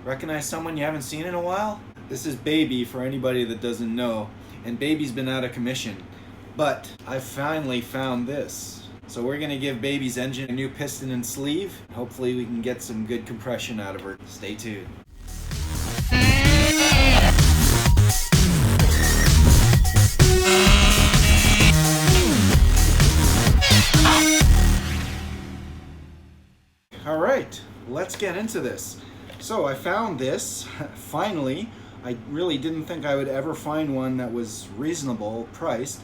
Recognize someone you haven't seen in a while? This is Baby for anybody that doesn't know, and Baby's been out of commission. But I finally found this. So we're gonna give Baby's engine a new piston and sleeve. Hopefully we can get some good compression out of her. Stay tuned. All right, let's get into this. So I found this, finally. I really didn't think I would ever find one that was reasonable priced.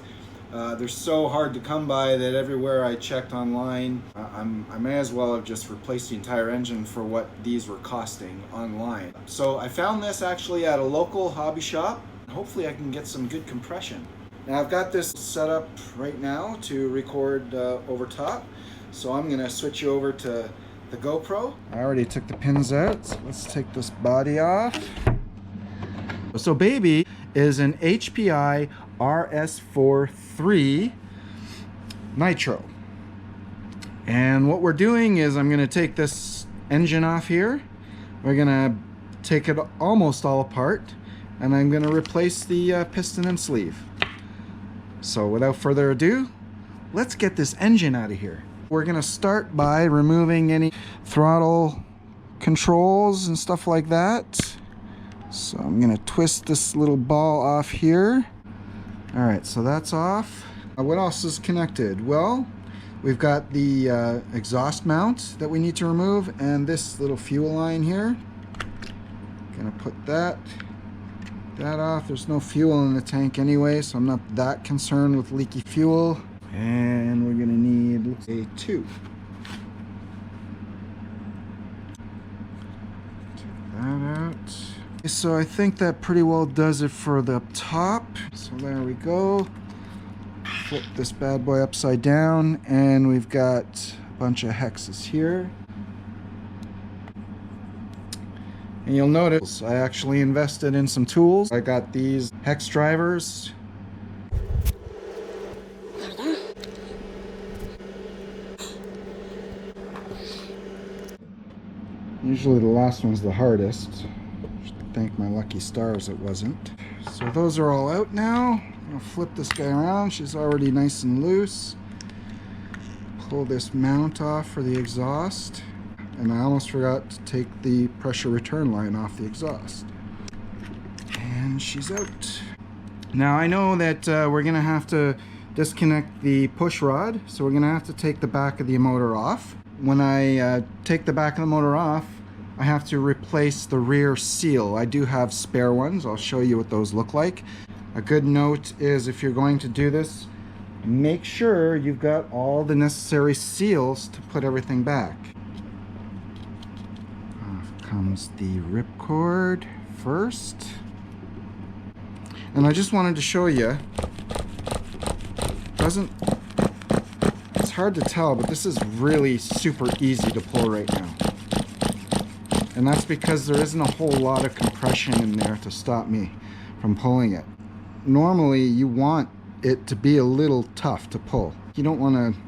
They're so hard to come by that everywhere I checked online, I may as well have just replaced the entire engine for what these were costing online. So I found this actually at a local hobby shop. Hopefully I can get some good compression. Now I've got this set up right now to record over top. So I'm gonna switch you over to the GoPro. I already took the pins out, so let's take this body off. So Baby is an HPI RS4 3 nitro. And what we're doing is I'm gonna take this engine off here. We're gonna take it almost all apart, and I'm gonna replace the piston and sleeve. So without further ado, let's get this engine out of here. We're gonna start by removing any throttle controls and stuff like that. So I'm gonna twist this little ball off here. All right, so that's off. What else is connected? Well, we've got the exhaust mount that we need to remove, and this little fuel line here. Gonna put that off. There's no fuel in the tank anyway, so I'm not that concerned with leaky fuel. And we're gonna need a 2. Take that out. Okay, so I think that pretty well does it for the top. So there we go. Flip this bad boy upside down, and we've got a bunch of hexes here. And you'll notice I actually invested in some tools. I got these hex drivers. Usually the last one's the hardest. Thank my lucky stars it wasn't. So those are all out now. I'm gonna flip this guy around. She's already nice and loose. Pull this mount off for the exhaust. And I almost forgot to take the pressure return line off the exhaust. And she's out. Now I know that we're gonna have to disconnect the push rod. So we're gonna have to take the back of the motor off. When I take the back of the motor off, I have to replace the rear seal. I do have spare ones. I'll show you what those look like. A good note is if you're going to do this, make sure you've got all the necessary seals to put everything back. Off comes the ripcord first. And I just wanted to show you, it's hard to tell, but this is really super easy to pull right now. And that's because there isn't a whole lot of compression in there to stop me from pulling it. Normally you want it to be a little tough to pull. You don't want to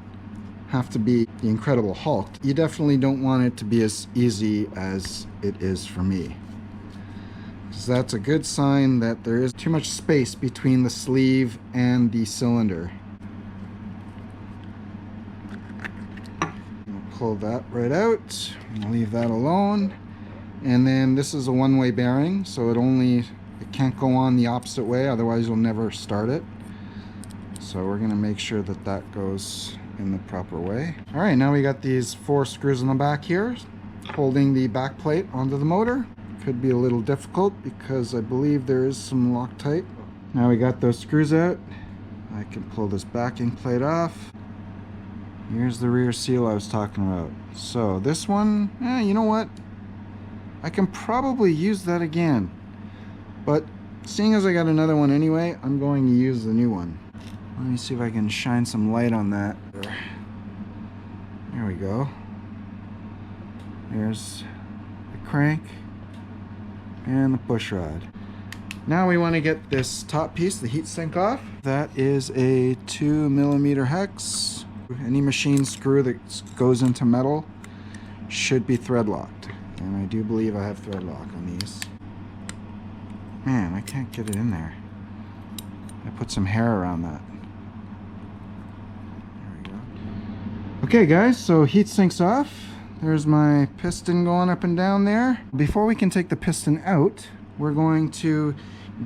have to be the Incredible Hulk. You definitely don't want it to be as easy as it is for me. So that's a good sign that there is too much space between the sleeve and the cylinder. I'll pull that right out. I'll leave that alone. And then this is a one-way bearing, so it can't go on the opposite way, otherwise you'll never start it. So we're gonna make sure that that goes in the proper way. All right, now we got these 4 screws on the back here, holding the back plate onto the motor. Could be a little difficult because I believe there is some Loctite. Now we got those screws out. I can pull this backing plate off. Here's the rear seal I was talking about. So this one, you know what? I can probably use that again, but seeing as I got another one anyway, I'm going to use the new one. Let me see if I can shine some light on that. There we go. There's the crank and the push rod. Now we want to get this top piece, the heat sink, off. That is a 2mm hex. Any machine screw that goes into metal should be thread locked. And I do believe I have thread lock on these. Man, I can't get it in there. I put some hair around that. There we go. Okay guys, so heat sink's off. There's my piston going up and down there. Before we can take the piston out, we're going to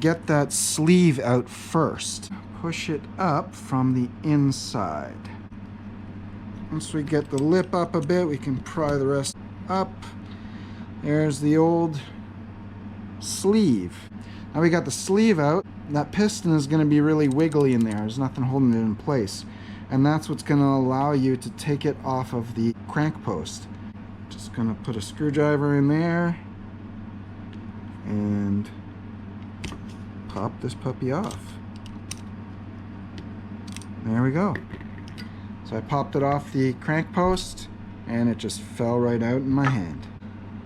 get that sleeve out first. Push it up from the inside. Once we get the lip up a bit, we can pry the rest up. There's the old sleeve. Now we got the sleeve out. That piston is going to be really wiggly in there. There's nothing holding it in place. And that's what's going to allow you to take it off of the crank post. Just going to put a screwdriver in there and pop this puppy off. There we go. So I popped it off the crank post and it just fell right out in my hand.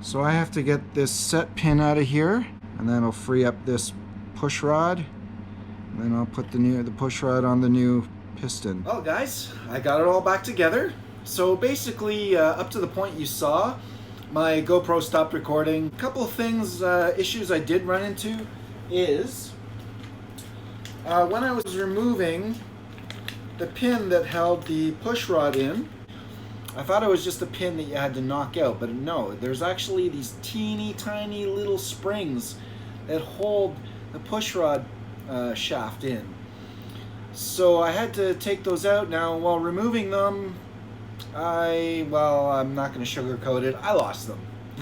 So I have to get this set pin out of here, and then I'll free up this push rod, and then I'll put the push rod on the new piston. Well guys, I got it all back together. So basically up to the point you saw, my GoPro stopped recording. A couple of things, issues I did run into is when I was removing the pin that held the push rod in, I thought it was just a pin that you had to knock out, but no, there's actually these teeny tiny little springs that hold the push rod shaft in. So I had to take those out. Now while removing them, I'm not going to sugarcoat it, I lost them.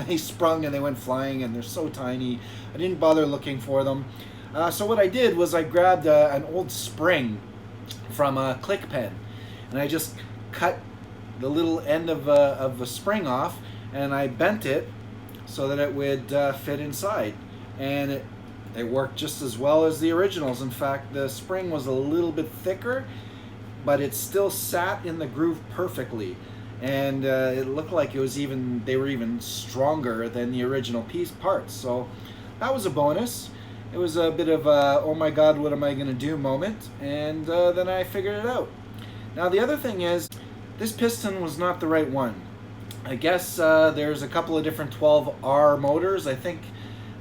They sprung and they went flying, and they're so tiny I didn't bother looking for them. So what I did was I grabbed an old spring from a click pen, and I just cut the little end of the spring off, and I bent it so that it would fit inside, and it worked just as well as the originals. In fact, the spring was a little bit thicker, but it still sat in the groove perfectly, and it looked like it was they were even stronger than the original parts. So that was a bonus. It was a bit of a, oh my god, what am I gonna do moment, and then I figured it out. Now the other thing is, this piston was not the right one. I guess there's a couple of different 12R motors. I think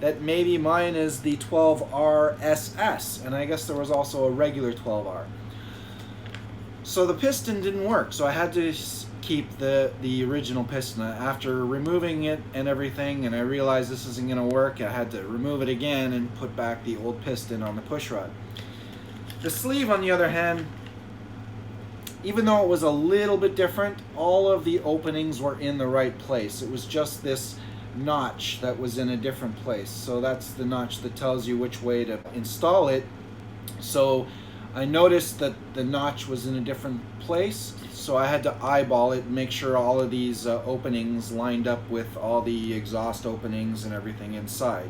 that maybe mine is the 12R SS, and I guess there was also a regular 12R. So the piston didn't work, so I had to keep the original piston. After removing it and everything, and I realized this isn't going to work, I had to remove it again and put back the old piston on the push rod. The sleeve, on the other hand, even though it was a little bit different, all of the openings were in the right place. It was just this notch that was in a different place. So that's the notch that tells you which way to install it. So I noticed that the notch was in a different place, so I had to eyeball it and make sure all of these openings lined up with all the exhaust openings and everything inside.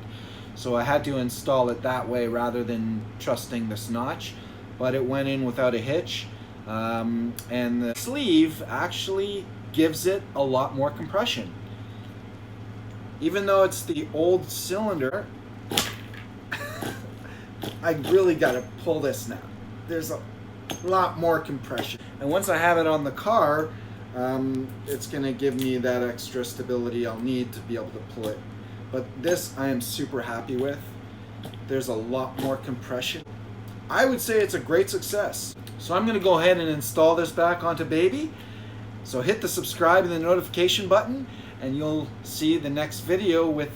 So I had to install it that way rather than trusting this notch, but it went in without a hitch. And the sleeve actually gives it a lot more compression. Even though it's the old cylinder, I really got to pull this now. There's a lot more compression. And once I have it on the car, it's going to give me that extra stability I'll need to be able to pull it. But this I am super happy with. There's a lot more compression. I would say it's a great success. So I'm going to go ahead and install this back onto Baby. So hit the subscribe and the notification button, and you'll see the next video with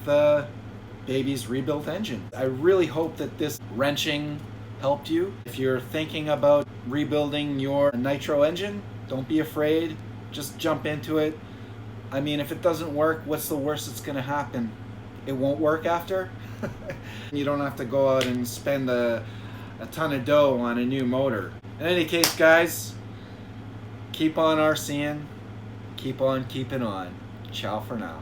Baby's rebuilt engine. I really hope that this wrenching helped you. If you're thinking about rebuilding your nitro engine, don't be afraid. Just jump into it. I mean, if it doesn't work, what's the worst that's going to happen? It won't work after. You don't have to go out and spend a ton of dough on a new motor. In any case, guys, keep on RCing, keep on keeping on. Ciao for now.